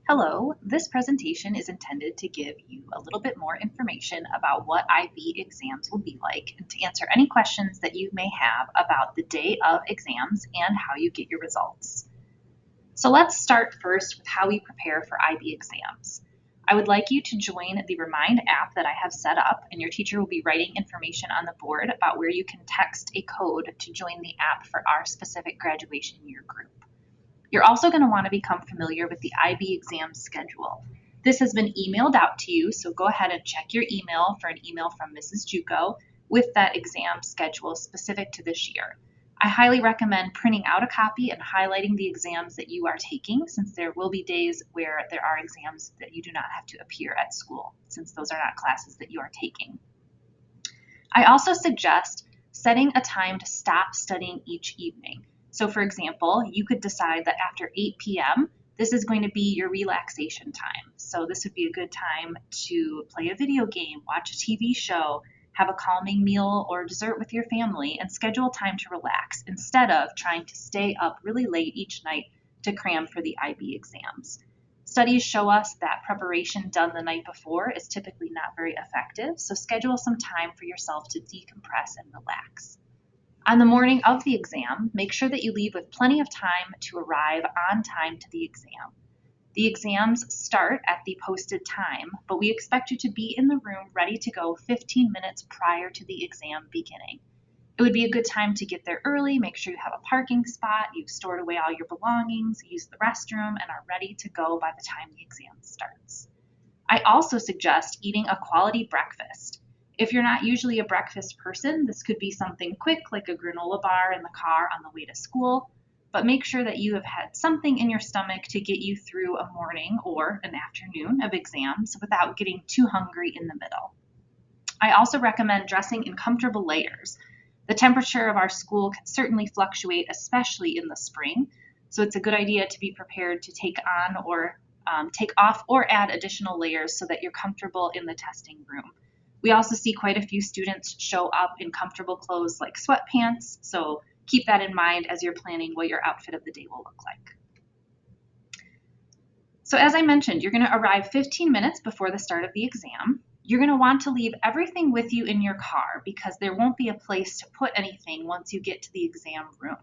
Hello, this presentation is intended to give you a little bit more information about what IB exams will be like and to answer any questions that you may have about the day of exams and how you get your results. So let's start first with how we prepare for IB exams. I would like you to join the Remind app that I have set up, and your teacher will be writing information on the board about where you can text a code to join the app for our specific graduation year group. You're also going to want to become familiar with the IB exam schedule. This has been emailed out to you, so go ahead and check your email for an email from Mrs. Juco with that exam schedule specific to this year. I highly recommend printing out a copy and highlighting the exams that you are taking, since there will be days where there are exams that you do not have to appear at school, since those are not classes that you are taking. I also suggest setting a time to stop studying each evening. So for example, you could decide that after 8 p.m., this is going to be your relaxation time. So this would be a good time to play a video game, watch a TV show, have a calming meal or dessert with your family, and schedule time to relax instead of trying to stay up really late each night to cram for the IB exams. Studies show us that preparation done the night before is typically not very effective, so schedule some time for yourself to decompress and relax. On the morning of the exam, make sure that you leave with plenty of time to arrive on time to the exam. The exams start at the posted time, but we expect you to be in the room ready to go 15 minutes prior to the exam beginning. It would be a good time to get there early, make sure you have a parking spot, you've stored away all your belongings, use the restroom, and are ready to go by the time the exam starts. I also suggest eating a quality breakfast. If you're not usually a breakfast person, this could be something quick like a granola bar in the car on the way to school, but make sure that you have had something in your stomach to get you through a morning or an afternoon of exams without getting too hungry in the middle. I also recommend dressing in comfortable layers. The temperature of our school can certainly fluctuate, especially in the spring, so it's a good idea to be prepared to take on or take off or add additional layers so that you're comfortable in the testing room. We also see quite a few students show up in comfortable clothes like sweatpants, so keep that in mind as you're planning what your outfit of the day will look like. So as I mentioned, you're going to arrive 15 minutes before the start of the exam. You're going to want to leave everything with you in your car because there won't be a place to put anything once you get to the exam room.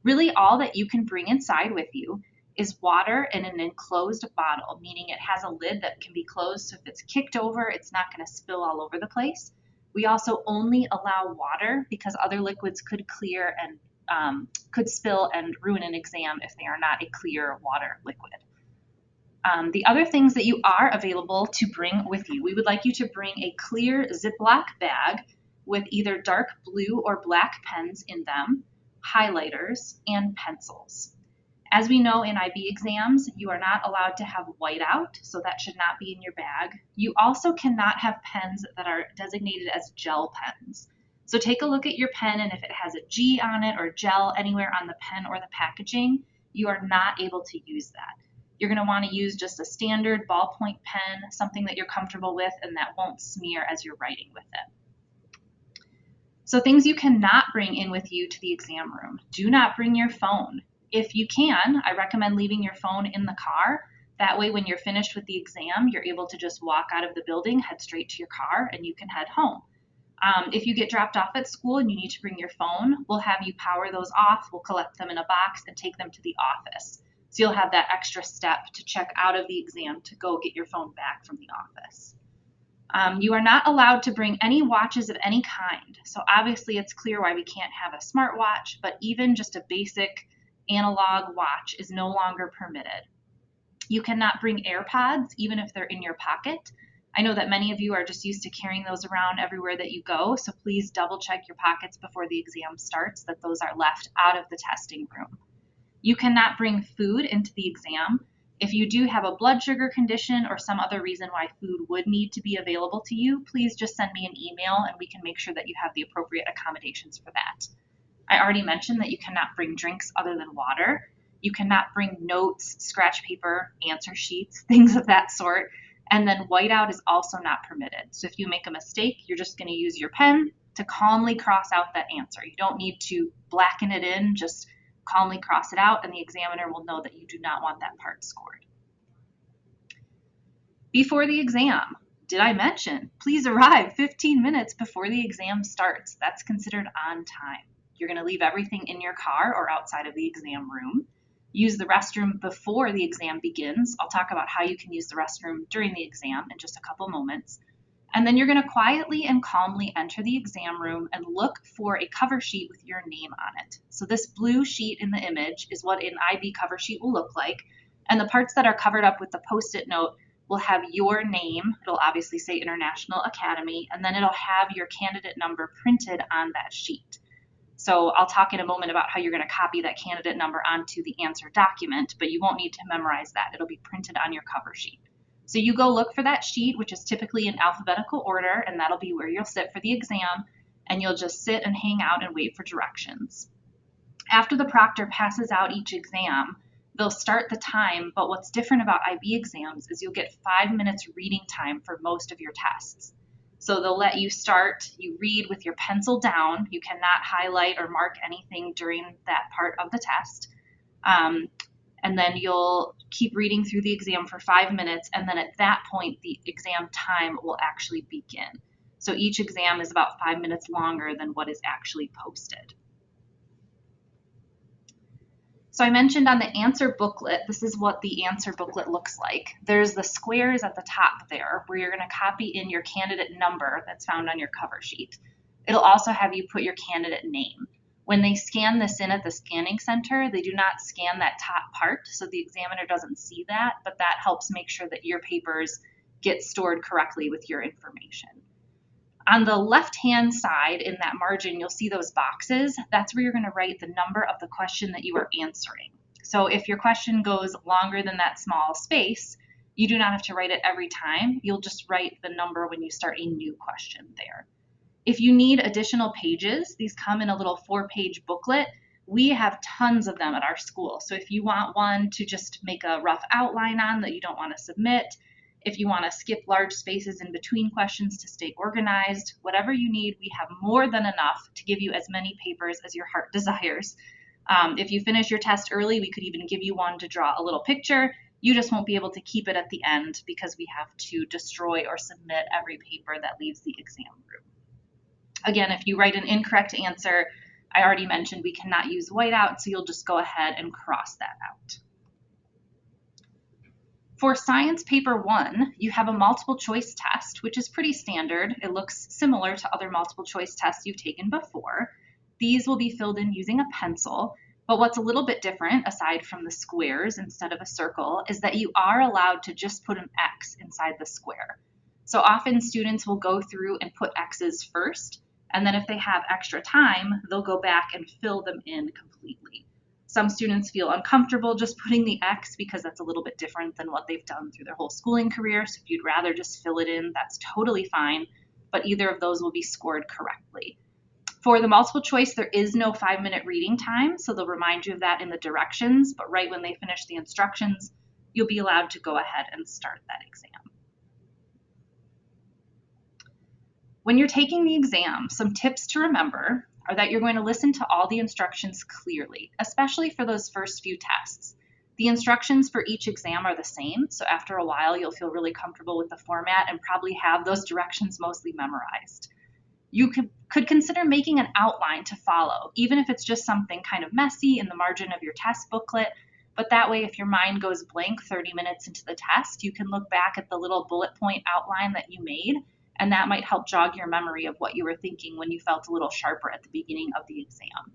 Really, all that you can bring inside with you is water in an enclosed bottle, meaning it has a lid that can be closed, so if it's kicked over, it's not going to spill all over the place. We also only allow water because other liquids could clear and could spill and ruin an exam if they are not a clear water liquid. The other things that you are available to bring with you, we would like you to bring a clear Ziploc bag with either dark blue or black pens in them, highlighters, and pencils. As we know in IB exams, you are not allowed to have whiteout, so that should not be in your bag. You also cannot have pens that are designated as gel pens. So take a look at your pen, and if it has a G on it or gel anywhere on the pen or the packaging, you are not able to use that. You're going to want to use just a standard ballpoint pen, something that you're comfortable with and that won't smear as you're writing with it. So things you cannot bring in with you to the exam room. Do not bring your phone. If you can, I recommend leaving your phone in the car. That way when you're finished with the exam, you're able to just walk out of the building, head straight to your car, and you can head home. If you get dropped off at school and you need to bring your phone, we'll have you power those off, we'll collect them in a box and take them to the office. So you'll have that extra step to check out of the exam to go get your phone back from the office. You are not allowed to bring any watches of any kind. So obviously it's clear why we can't have a smartwatch, but even just a basic analog watch is no longer permitted. You cannot bring AirPods, even if they're in your pocket. I know that many of you are just used to carrying those around everywhere that you go, so please double check your pockets before the exam starts that those are left out of the testing room. You cannot bring food into the exam. If you do have a blood sugar condition or some other reason why food would need to be available to you, please just send me an email and we can make sure that you have the appropriate accommodations for that. I already mentioned that you cannot bring drinks other than water. You cannot bring notes, scratch paper, answer sheets, things of that sort. And then whiteout is also not permitted. So if you make a mistake, you're just going to use your pen to calmly cross out that answer. You don't need to blacken it in, just calmly cross it out, and the examiner will know that you do not want that part scored. Before the exam, did I mention, please arrive 15 minutes before the exam starts. That's considered on time. You're going to leave everything in your car or outside of the exam room. Use the restroom before the exam begins. I'll talk about how you can use the restroom during the exam in just a couple moments. And then you're going to quietly and calmly enter the exam room and look for a cover sheet with your name on it. So this blue sheet in the image is what an IB cover sheet will look like. And the parts that are covered up with the Post-it note will have your name. It'll obviously say International Academy, and then it'll have your candidate number printed on that sheet. So I'll talk in a moment about how you're going to copy that candidate number onto the answer document, but you won't need to memorize that. It'll be printed on your cover sheet. So you go look for that sheet, which is typically in alphabetical order, and that'll be where you'll sit for the exam, and you'll just sit and hang out and wait for directions. After the proctor passes out each exam, they'll start the time, but what's different about IB exams is you'll get 5 minutes reading time for most of your tests. So they'll let you start, you read with your pencil down. You cannot highlight or mark anything during that part of the test. And then you'll keep reading through the exam for 5 minutes, and then at that point, the exam time will actually begin. So each exam is about 5 minutes longer than what is actually posted. So I mentioned on the answer booklet, this is what the answer booklet looks like. There's the squares at the top there where you're going to copy in your candidate number that's found on your cover sheet. It'll also have you put your candidate name. When they scan this in at the scanning center, they do not scan that top part, so the examiner doesn't see that, but that helps make sure that your papers get stored correctly with your information. On the left-hand side in that margin, you'll see those boxes. That's where you're going to write the number of the question that you are answering. So if your question goes longer than that small space, you do not have to write it every time. You'll just write the number when you start a new question there. If you need additional pages, these come in a little 4-page booklet. We have tons of them at our school. So if you want one to just make a rough outline on that you don't want to submit, if you want to skip large spaces in between questions to stay organized, whatever you need, we have more than enough to give you as many papers as your heart desires. If you finish your test early, we could even give you one to draw a little picture. You just won't be able to keep it at the end because we have to destroy or submit every paper that leaves the exam room. Again, if you write an incorrect answer, I already mentioned we cannot use whiteout, so you'll just go ahead and cross that out. For science paper 1, you have a multiple choice test, which is pretty standard. It looks similar to other multiple choice tests you've taken before. These will be filled in using a pencil, but what's a little bit different, aside from the squares instead of a circle, is that you are allowed to just put an X inside the square. So often students will go through and put X's first, and then if they have extra time, they'll go back and fill them in completely. Some students feel uncomfortable just putting the X because that's a little bit different than what they've done through their whole schooling career. So if you'd rather just fill it in, that's totally fine, but either of those will be scored correctly. For the multiple choice, there is no 5-minute reading time, so they'll remind you of that in the directions, but right when they finish the instructions, you'll be allowed to go ahead and start that exam. When you're taking the exam, some tips to remember are that you're going to listen to all the instructions clearly, especially for those first few tests. The instructions for each exam are the same, so after a while you'll feel really comfortable with the format and probably have those directions mostly memorized. You could consider making an outline to follow, even if it's just something kind of messy in the margin of your test booklet, but that way if your mind goes blank 30 minutes into the test, you can look back at the little bullet point outline that you made, and that might help jog your memory of what you were thinking when you felt a little sharper at the beginning of the exam.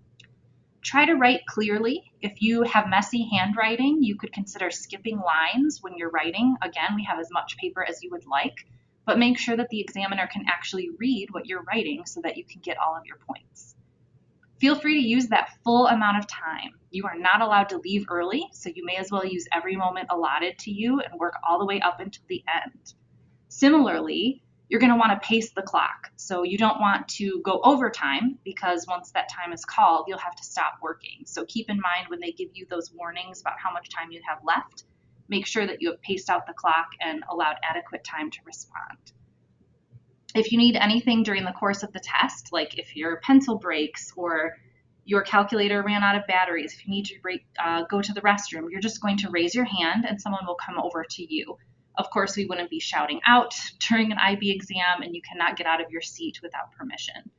Try to write clearly. If you have messy handwriting, you could consider skipping lines when you're writing. Again, we have as much paper as you would like, but make sure that the examiner can actually read what you're writing so that you can get all of your points. Feel free to use that full amount of time. You are not allowed to leave early, so you may as well use every moment allotted to you and work all the way up until the end. Similarly, you're going to want to pace the clock. So you don't want to go overtime because once that time is called, you'll have to stop working. So keep in mind when they give you those warnings about how much time you have left, make sure that you have paced out the clock and allowed adequate time to respond. If you need anything during the course of the test, like if your pencil breaks or your calculator ran out of batteries, if you need to go to the restroom, you're just going to raise your hand and someone will come over to you. Of course, we wouldn't be shouting out during an IB exam, and you cannot get out of your seat without permission.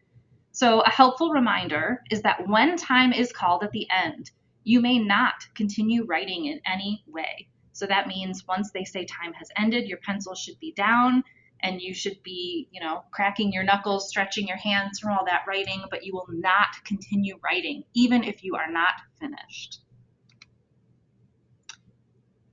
So a helpful reminder is that when time is called at the end, you may not continue writing in any way. So that means once they say time has ended, your pencil should be down and you should be, cracking your knuckles, stretching your hands from all that writing, but you will not continue writing, even if you are not finished.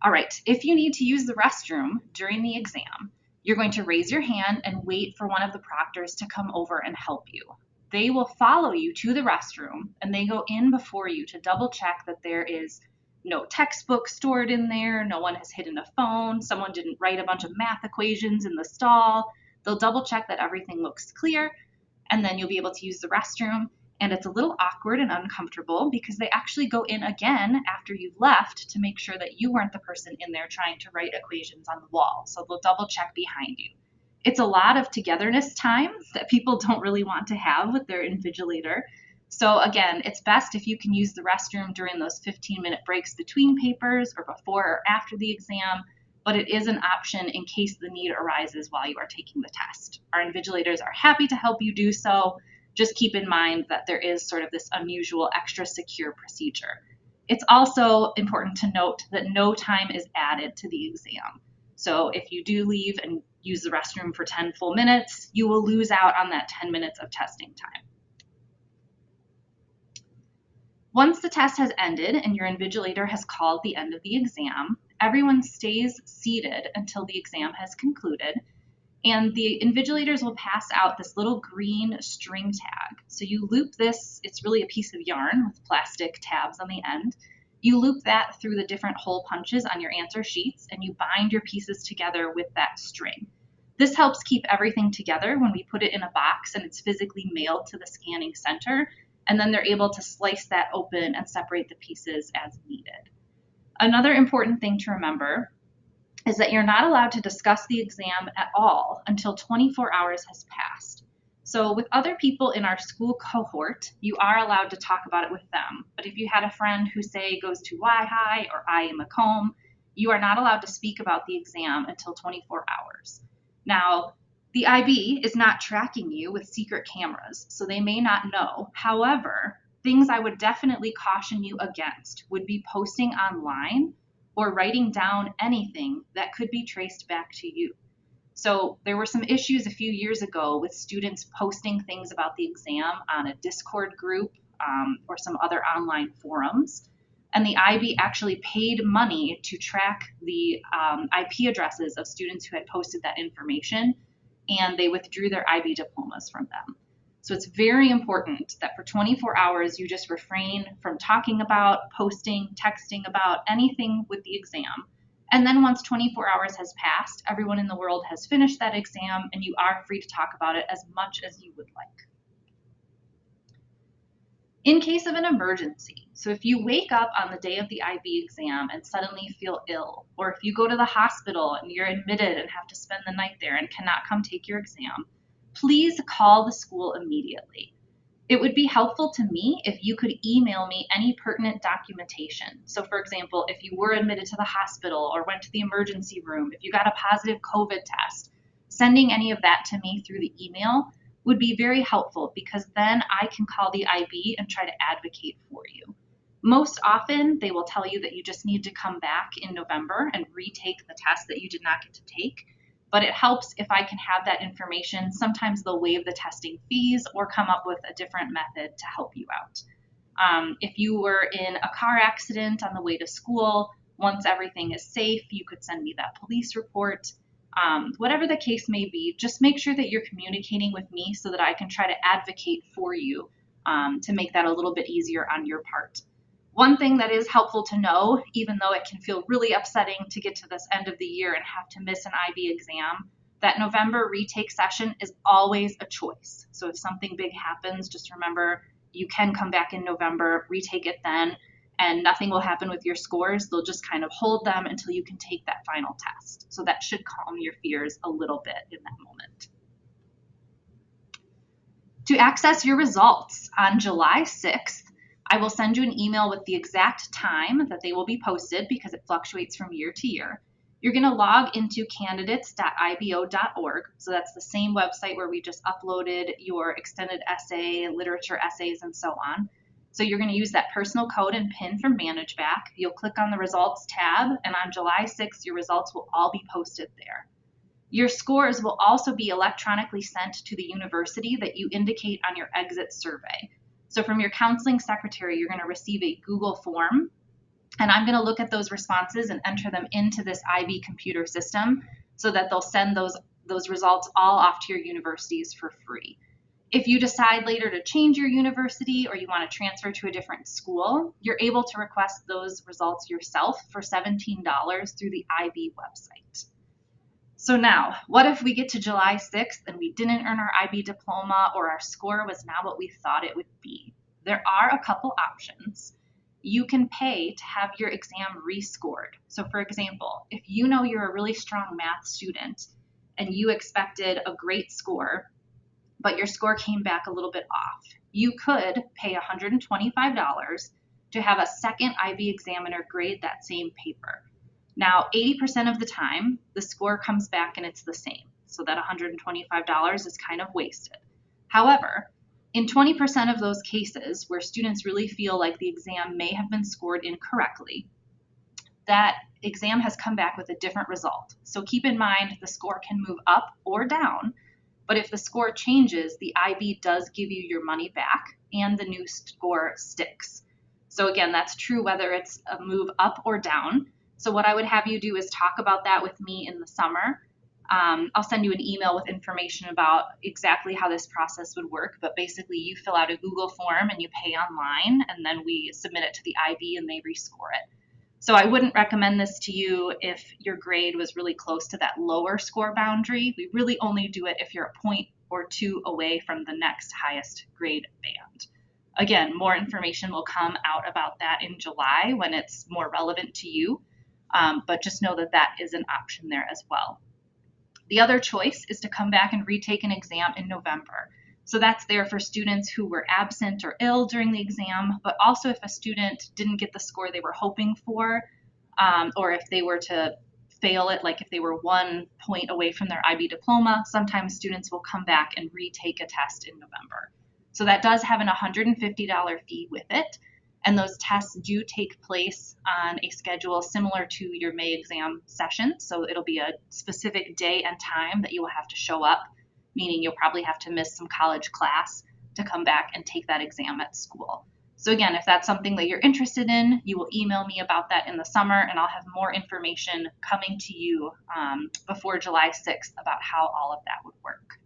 All right, if you need to use the restroom during the exam, you're going to raise your hand and wait for one of the proctors to come over and help you. They will follow you to the restroom and they go in before you to double check that there is no textbook stored in there, no one has hidden a phone, someone didn't write a bunch of math equations in the stall. They'll double check that everything looks clear, and then you'll be able to use the restroom. And it's a little awkward and uncomfortable because they actually go in again after you've left to make sure that you weren't the person in there trying to write equations on the wall. So they'll double check behind you. It's a lot of togetherness time that people don't really want to have with their invigilator. So again, it's best if you can use the restroom during those 15-minute breaks between papers or before or after the exam, but it is an option in case the need arises while you are taking the test. Our invigilators are happy to help you do so. Just keep in mind that there is sort of this unusual extra secure procedure. It's also important to note that no time is added to the exam. So if you do leave and use the restroom for 10 full minutes, you will lose out on that 10 minutes of testing time. Once the test has ended and your invigilator has called the end of the exam, everyone stays seated until the exam has concluded, and the invigilators will pass out this little green string tag. So you loop this, it's really a piece of yarn with plastic tabs on the end. You loop that through the different hole punches on your answer sheets and you bind your pieces together with that string. This helps keep everything together when we put it in a box and it's physically mailed to the scanning center, and then they're able to slice that open and separate the pieces as needed. Another important thing to remember is that you're not allowed to discuss the exam at all until 24 hours has passed. So with other people in our school cohort, you are allowed to talk about it with them. But if you had a friend who, say, goes to Y-High or IMacomb, you are not allowed to speak about the exam until 24 hours. Now, the IB is not tracking you with secret cameras, so they may not know. However, things I would definitely caution you against would be posting online or writing down anything that could be traced back to you. So there were some issues a few years ago with students posting things about the exam on a Discord group or some other online forums. And the IB actually paid money to track the IP addresses of students who had posted that information, and they withdrew their IB diplomas from them. So it's very important that for 24 hours, you just refrain from talking about, posting, texting about anything with the exam. And then once 24 hours has passed, everyone in the world has finished that exam and you are free to talk about it as much as you would like. In case of an emergency, so if you wake up on the day of the IB exam and suddenly feel ill, or if you go to the hospital and you're admitted and have to spend the night there and cannot come take your exam, please call the school immediately. It would be helpful to me if you could email me any pertinent documentation. So for example, if you were admitted to the hospital or went to the emergency room, if you got a positive COVID test, sending any of that to me through the email would be very helpful because then I can call the IB and try to advocate for you. Most often, they will tell you that you just need to come back in November and retake the test that you did not get to take. But it helps if I can have that information. Sometimes they'll waive the testing fees or come up with a different method to help you out. If you were in a car accident on the way to school, once everything is safe, you could send me that police report. Whatever the case may be, just make sure that you're communicating with me so that I can try to advocate for you to make that a little bit easier on your part. One thing that is helpful to know, even though it can feel really upsetting to get to this end of the year and have to miss an IB exam, that November retake session is always a choice. So if something big happens, just remember you can come back in November, retake it then, and nothing will happen with your scores. They'll just kind of hold them until you can take that final test. So that should calm your fears a little bit in that moment. To access your results on July 6th, I will send you an email with the exact time that they will be posted because it fluctuates from year to year. You're going to log into candidates.ibo.org. So that's the same website where we just uploaded your extended essay, literature essays, and so on. So you're going to use that personal code and PIN from ManageBack. You'll click on the results tab, and on July 6th, your results will all be posted there. Your scores will also be electronically sent to the university that you indicate on your exit survey. So from your counseling secretary, you're going to receive a Google form, and I'm going to look at those responses and enter them into this IB computer system so that they'll send those results all off to your universities for free. If you decide later to change your university or you want to transfer to a different school, you're able to request those results yourself for $17 through the IB website. So now, what if we get to July 6th and we didn't earn our IB diploma, or our score was not what we thought it would be? There are a couple options. You can pay to have your exam rescored. So for example, if you know you're a really strong math student and you expected a great score, but your score came back a little bit off, you could pay $125 to have a second IB examiner grade that same paper. Now, 80% of the time, the score comes back and it's the same. So that $125 is kind of wasted. However, in 20% of those cases where students really feel like the exam may have been scored incorrectly, that exam has come back with a different result. So keep in mind the score can move up or down, but if the score changes, the IB does give you your money back and the new score sticks. So again, that's true whether it's a move up or down. So what I would have you do is talk about that with me in the summer. I'll send you an email with information about exactly how this process would work, but basically you fill out a Google form and you pay online, and then we submit it to the IB and they rescore it. So I wouldn't recommend this to you if your grade was really close to that lower score boundary. We really only do it if you're a point or two away from the next highest grade band. Again, more information will come out about that in July when it's more relevant to you, but just know that that is an option there as well. The other choice is to come back and retake an exam in November. So that's there for students who were absent or ill during the exam, but also if a student didn't get the score they were hoping for, or if they were to fail it, like if they were 1 point away from their IB diploma, sometimes students will come back and retake a test in November. So that does have an $150 fee with it. And those tests do take place on a schedule similar to your May exam session. So it'll be a specific day and time that you will have to show up, meaning you'll probably have to miss some college class to come back and take that exam at school. So again, if that's something that you're interested in, you will email me about that in the summer, and I'll have more information coming to you before July 6th about how all of that would work.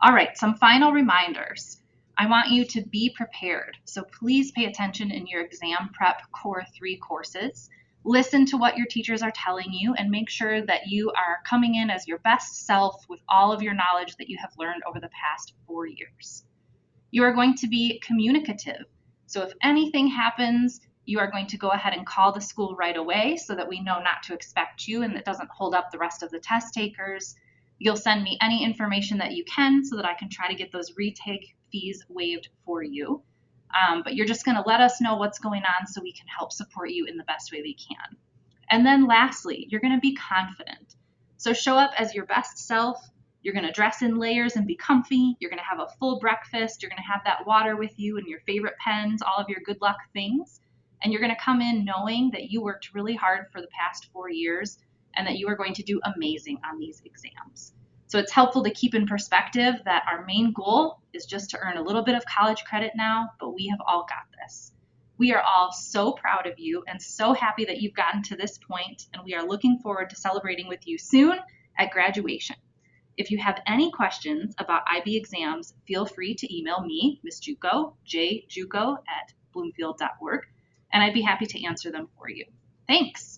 All right, some final reminders. I want you to be prepared. So please pay attention in your exam prep core 3 courses. Listen to what your teachers are telling you and make sure that you are coming in as your best self with all of your knowledge that you have learned over the past 4 years. You are going to be communicative. So if anything happens, you are going to go ahead and call the school right away so that we know not to expect you and it doesn't hold up the rest of the test takers. You'll send me any information that you can so that I can try to get those retake fees waived for you. But you're just going to let us know what's going on so we can help support you in the best way we can. And then lastly, you're going to be confident. So show up as your best self. You're going to dress in layers and be comfy. You're going to have a full breakfast. You're going to have that water with you and your favorite pens, all of your good luck things. And you're going to come in knowing that you worked really hard for the past 4 years and that you are going to do amazing on these exams. So it's helpful to keep in perspective that our main goal is just to earn a little bit of college credit now, but we have all got this. We are all so proud of you and so happy that you've gotten to this point, and we are looking forward to celebrating with you soon at graduation. If you have any questions about IB exams, feel free to email me, Ms. Juco, jjuco@bloomfield.org, and I'd be happy to answer them for you. Thanks.